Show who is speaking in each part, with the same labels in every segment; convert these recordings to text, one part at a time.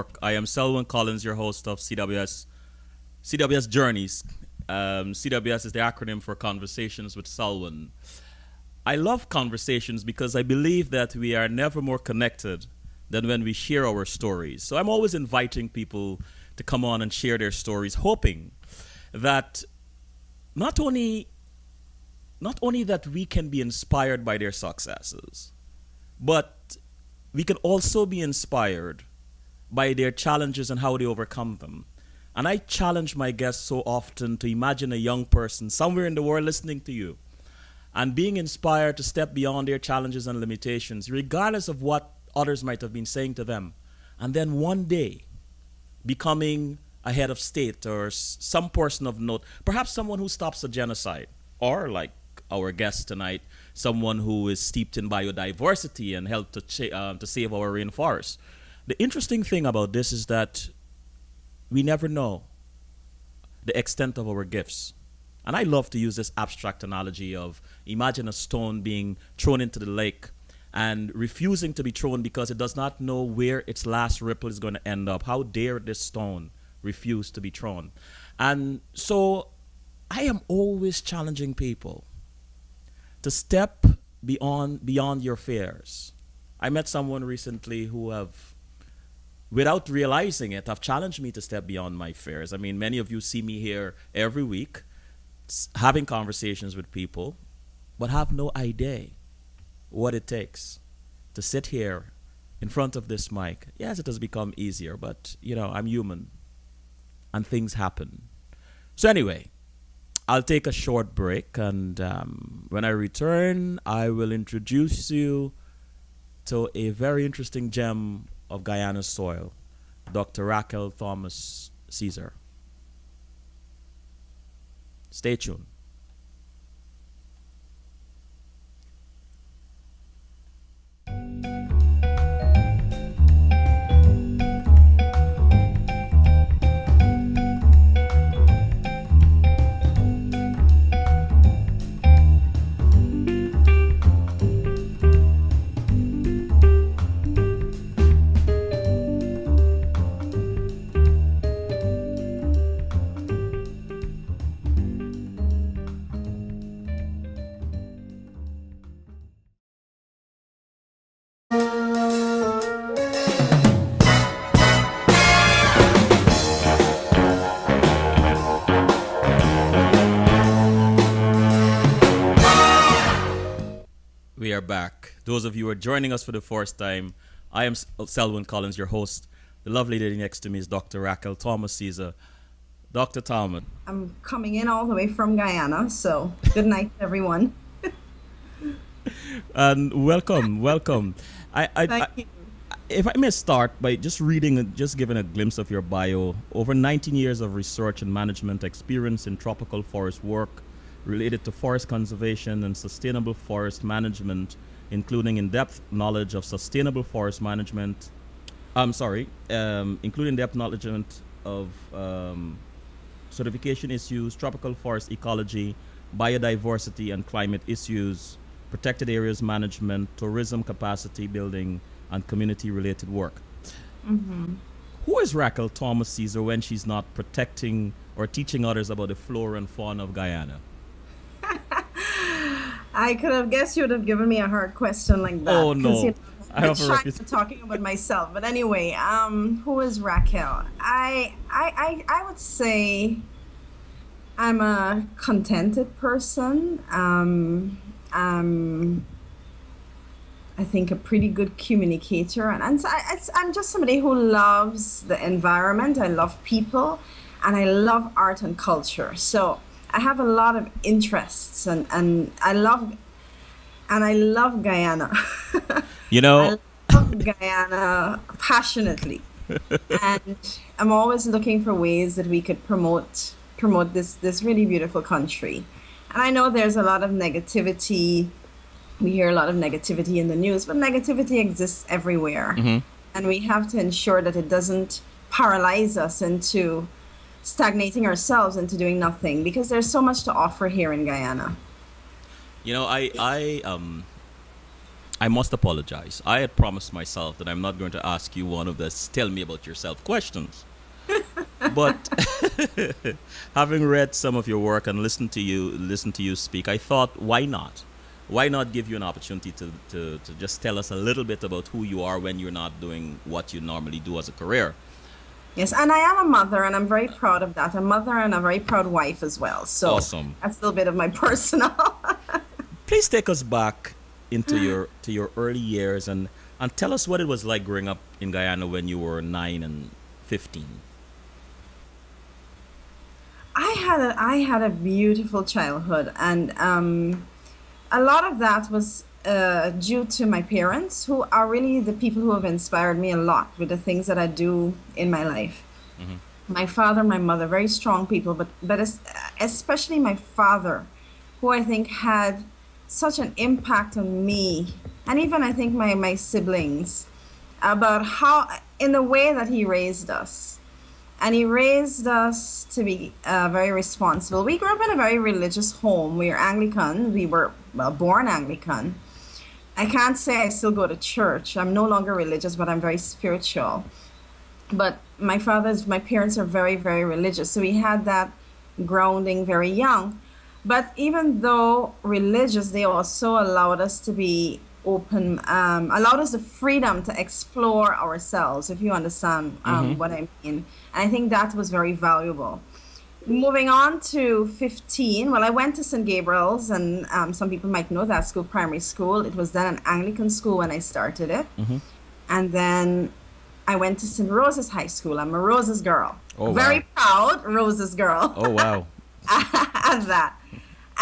Speaker 1: York. I am Selwyn Collins, your host of CWS Journeys. CWS is the acronym for Conversations with Selwyn. I love conversations because I believe that we are never more connected than when we share our stories. So I'm always inviting people to come on and share their stories, hoping that not only that we can be inspired by their successes, but we can also be inspired by their challenges and how they overcome them. And I challenge my guests so often to imagine a young person somewhere in the world listening to you and being inspired to step beyond their challenges and limitations, regardless of what others might have been saying to them. And then one day, becoming a head of state or some person of note, perhaps someone who stops a genocide, or like our guest tonight, someone who is steeped in biodiversity and helped to save our rainforest. The interesting thing about this is that we never know the extent of our gifts. And I love to use this abstract analogy of imagine a stone being thrown into the lake and refusing to be thrown because it does not know where its last ripple is going to end up. How dare this stone refuse to be thrown? And so I am always challenging people to step beyond your fears. I met someone recently who have, without realizing it, have challenged me to step beyond my fears. I mean, many of you see me here every week having conversations with people, but have no idea what it takes to sit here in front of this mic. Yes, it has become easier, but I'm human and things happen. So anyway, I'll take a short break, and when I return, I will introduce you to a very interesting gem of Guyana's soil, Dr. Raquel Thomas-Caesar. Stay tuned. We are back. Those of you who are joining us for the first time, I am Selwyn Collins, your host. The lovely lady next to me is Dr. Raquel Thomas-Caesar. Dr. Thomas.
Speaker 2: I'm coming in all the way from Guyana, so good night, everyone.
Speaker 1: And welcome.
Speaker 2: Thank you.
Speaker 1: If I may start by just giving a glimpse of your bio. Over 19 years of research and management experience in tropical forest work related to forest conservation and sustainable forest management, including in-depth knowledge of sustainable forest management. Including depth knowledge of certification issues, tropical forest ecology, biodiversity and climate issues, protected areas management, tourism capacity building, and community-related work.
Speaker 2: Mm-hmm.
Speaker 1: Who is Raquel Thomas-Caesar when she's not protecting or teaching others about the flora and fauna of Guyana?
Speaker 2: I could have guessed you would have given me a hard question like that.
Speaker 1: Oh no,
Speaker 2: I have shy for talking about myself. But anyway, who is Raquel? I would say I'm a contented person. I think a pretty good communicator, and I'm just somebody who loves the environment. I love people, and I love art and culture. So I have a lot of interests, and I love Guyana. I love Guyana passionately, and I'm always looking for ways that we could promote this really beautiful country. And I know there's a lot of negativity. We hear a lot of negativity in the news, but negativity exists everywhere.
Speaker 1: Mm-hmm.
Speaker 2: And we have to ensure that it doesn't paralyze us into stagnating ourselves into doing nothing, because there's so much to offer here in Guyana.
Speaker 1: I must apologize. I had promised myself that I'm not going to ask you one of this tell me about yourself questions. But having read some of your work and listened to you speak, I thought, why not? Why not give you an opportunity to just tell us a little bit about who you are when you're not doing what you normally do as a career?
Speaker 2: Yes, and I am a mother, and I'm very proud of that. A mother and a very proud wife as well. So
Speaker 1: Awesome.
Speaker 2: that's a little bit of my personal.
Speaker 1: Please take us back into your early years and tell us what it was like growing up in Guyana when you were 9 and 15.
Speaker 2: I had a beautiful childhood, and a lot of that was due to my parents, who are really the people who have inspired me a lot with the things that I do in my life.
Speaker 1: Mm-hmm.
Speaker 2: My father, my mother, very strong people, but especially my father, who I think had such an impact on me, and even I think my siblings, about how, in the way that he raised us. And he raised us to be very responsible. We grew up in a very religious home. We are Anglican. We were, well, born Anglican. I can't say I still go to church. I'm no longer religious, but I'm very spiritual. But my parents are very, very religious. So we had that grounding very young. But even though religious, they also allowed us to be open, allowed us the freedom to explore ourselves, if you understand what I mean. And I think that was very valuable. Moving on to 15, well, I went to St. Gabriel's, and some people might know that school, primary school. It was then an Anglican school when I started it.
Speaker 1: Mm-hmm.
Speaker 2: And then I went to St. Rose's High School. I'm a Rose's girl.
Speaker 1: Oh,
Speaker 2: very
Speaker 1: wow.
Speaker 2: proud Rose's girl.
Speaker 1: Oh, wow.
Speaker 2: At that.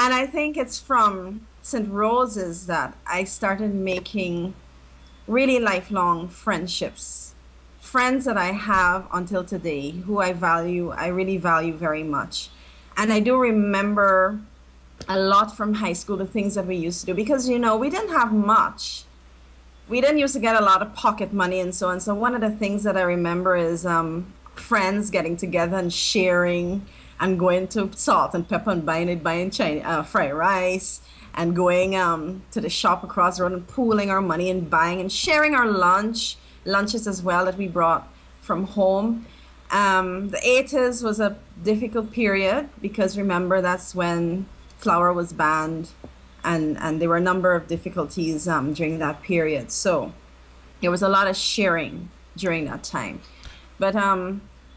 Speaker 2: And I think it's from St. Rose's that I started making really lifelong friendships. Friends that I have until today, who I really value very much. And I do remember a lot from high school, the things that we used to do, because, we didn't have much. We didn't used to get a lot of pocket money and so on. So one of the things that I remember is friends getting together and sharing and going to Salt and Pepper and buying Chinese, fried rice, and going to the shop across the road and pooling our money and buying and sharing our lunches as well that we brought from home. The 80s was a difficult period because remember that's when flour was banned, and there were a number of difficulties during that period. So there was a lot of sharing during that time. But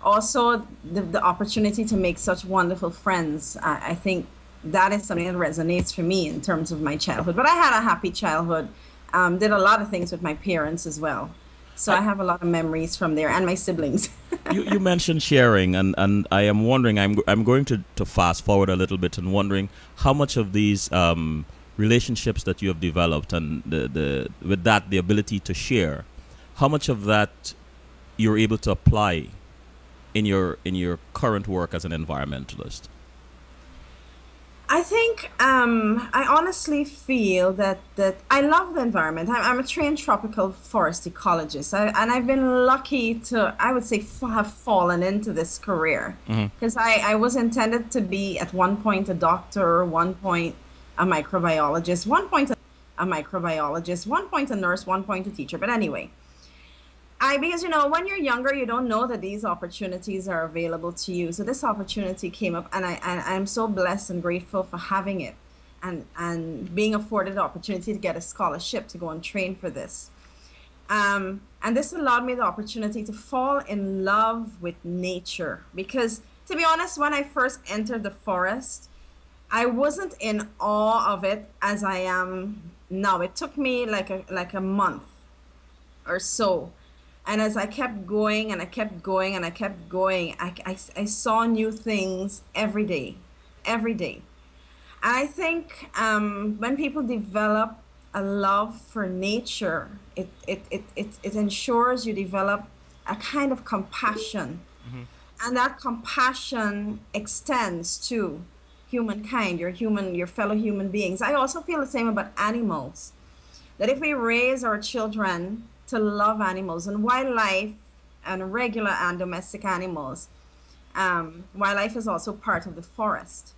Speaker 2: also the opportunity to make such wonderful friends, I think that is something that resonates for me in terms of my childhood. But I had a happy childhood, did a lot of things with my parents as well. So I have a lot of memories from there, and my siblings.
Speaker 1: You mentioned sharing, and I am wondering, I'm going to fast forward a little bit and wondering how much of these relationships that you have developed and with that the ability to share, how much of that you're able to apply in your current work as an environmentalist?
Speaker 2: I think I honestly feel that I love the environment. I'm a trained tropical forest ecologist, and I've been lucky to, I would say, have fallen into this career because I was intended to be at one point a doctor, one point a microbiologist, one point a nurse, one point a teacher. But anyway, because when you're younger, you don't know that these opportunities are available to you. So this opportunity came up, and I'm so blessed and grateful for having it, and being afforded the opportunity to get a scholarship to go and train for this. And this allowed me the opportunity to fall in love with nature. Because to be honest, when I first entered the forest, I wasn't in awe of it as I am now. It took me like a month or so. And as I kept going and I kept going and I kept going, I saw new things every day. And I think when people develop a love for nature, it ensures you develop a kind of compassion. And that compassion extends to humankind, your fellow human beings. I also feel the same about animals. That if we raise our children to love animals and wildlife and regular and domestic animals. Wildlife is also part of the forest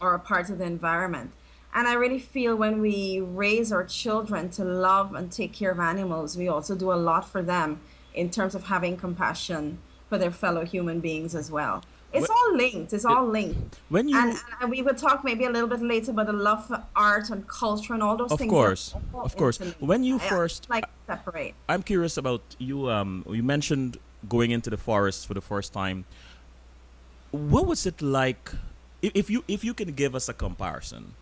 Speaker 2: or a part of the environment. And I really feel when we raise our children to love and take care of animals, we also do a lot for them in terms of having compassion for their fellow human beings as well. It's
Speaker 1: Wh-
Speaker 2: all linked. It's
Speaker 1: it-
Speaker 2: all linked.
Speaker 1: when
Speaker 2: And,
Speaker 1: you,
Speaker 2: and we will talk maybe a little bit later about the love for art and culture and all those things. They're all
Speaker 1: of course,
Speaker 2: interlinked.
Speaker 1: when you
Speaker 2: I don't
Speaker 1: first,
Speaker 2: like to separate.
Speaker 1: I'm curious about you. You mentioned going into the forest for the first time. What was it like? If you can give us a comparison,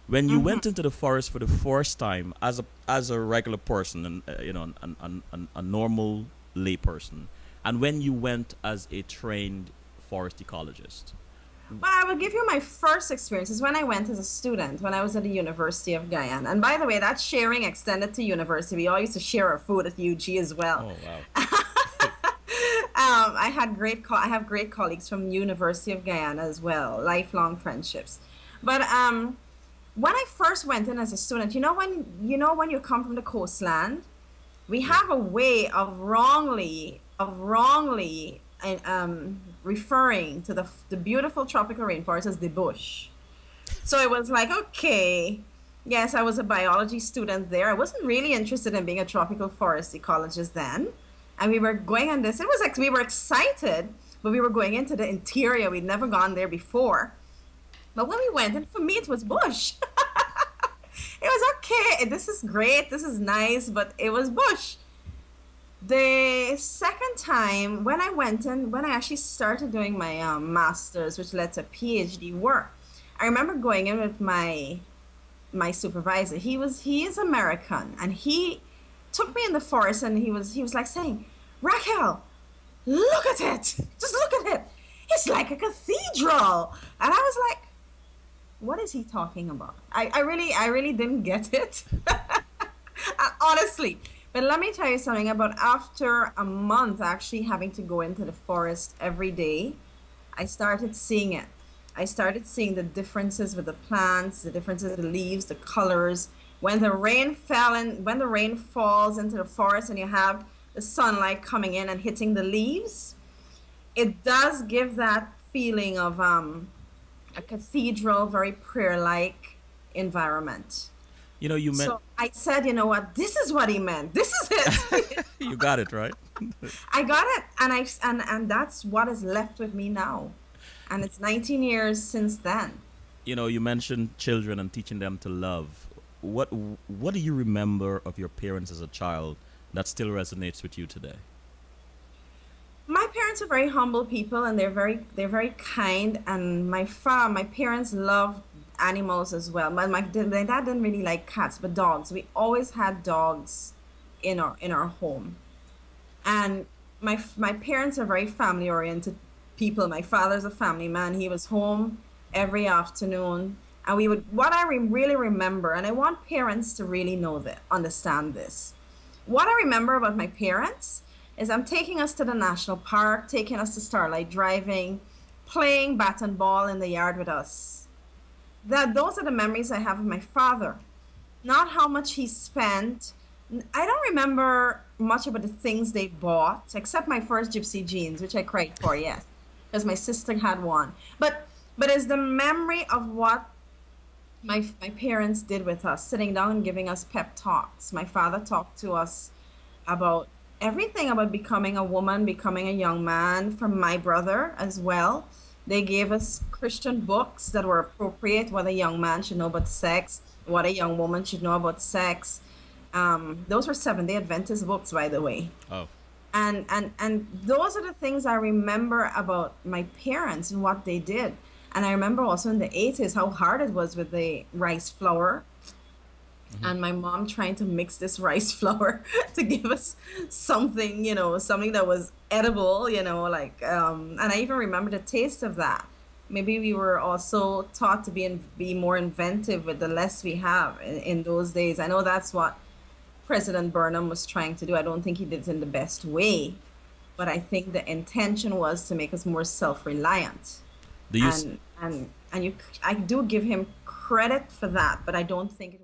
Speaker 1: when you went into the forest for the first time as a regular person and a normal lay person, and when you went as a trained forest ecologist.
Speaker 2: Well, I will give you my first experience is when I went as a student when I was at the University of Guyana. And by the way, that sharing extended to university. We all used to share our food at UG as well.
Speaker 1: Oh wow!
Speaker 2: I have great colleagues from University of Guyana as well, lifelong friendships. But when I first went in as a student, when you come from the coastland, we have a way of wrongly referring to the beautiful tropical rainforest as the bush. So it was like, okay, yes, I was a biology student there. I wasn't really interested in being a tropical forest ecologist then. And we were going on this. It was like we were excited, but we were going into the interior. We'd never gone there before. But when we went, and for me, it was bush. It was okay. This is great. This is nice, but it was bush. The second time when I went in, when I actually started doing my master's, which led to PhD work, I remember going in with my supervisor. He is American, and he took me in the forest, and he was like saying, Raquel, look at it, just look at it. It's like a cathedral, and I was like, what is he talking about? I really didn't get it, honestly. But let me tell you something about after a month actually having to go into the forest every day, I started seeing it. I started seeing the differences with the plants, the differences in the leaves, the colors. When the rain when the rain falls into the forest and you have the sunlight coming in and hitting the leaves, it does give that feeling of a cathedral, very prayer-like environment.
Speaker 1: You meant
Speaker 2: So I said, you know what? This is what he meant. This is it.
Speaker 1: you got it right.
Speaker 2: I got it, and that's what is left with me now. And it's 19 years since then.
Speaker 1: You mentioned children and teaching them to love. What do you remember of your parents as a child that still resonates with you today?
Speaker 2: My parents are very humble people, and they're very kind. And my parents love animals as well. My dad didn't really like cats, but dogs. We always had dogs in our home. And my parents are very family oriented people. My father's a family man. He was home every afternoon, and we would. What I really remember, and I want parents to really understand this. What I remember about my parents is I'm taking us to the national park, taking us to Starlight Driving, playing bat and ball in the yard with us. Those are the memories I have of my father. Not how much he spent. I don't remember much about the things they bought, except my first gypsy jeans, which I cried for, yes, because my sister had one. But it's the memory of what my parents did with us, sitting down and giving us pep talks. My father talked to us about everything about becoming a woman, becoming a young man, from my brother as well. They gave us Christian books that were appropriate, what a young man should know about sex, what a young woman should know about sex. Those were Seventh-day Adventist books, by the way.
Speaker 1: Oh,
Speaker 2: And those are the things I remember about my parents and what they did. And I remember also in the 80s how hard it was with the rice flour. And my mom trying to mix this rice flour to give us something, something that was edible, and I even remember the taste of that. Maybe we were also taught to be more inventive with the less we have in those days. I know that's what President Burnham was trying to do. I don't think he did it in the best way, but I think the intention was to make us more self-reliant.
Speaker 1: do you
Speaker 2: And I do give him credit for that, but I don't think it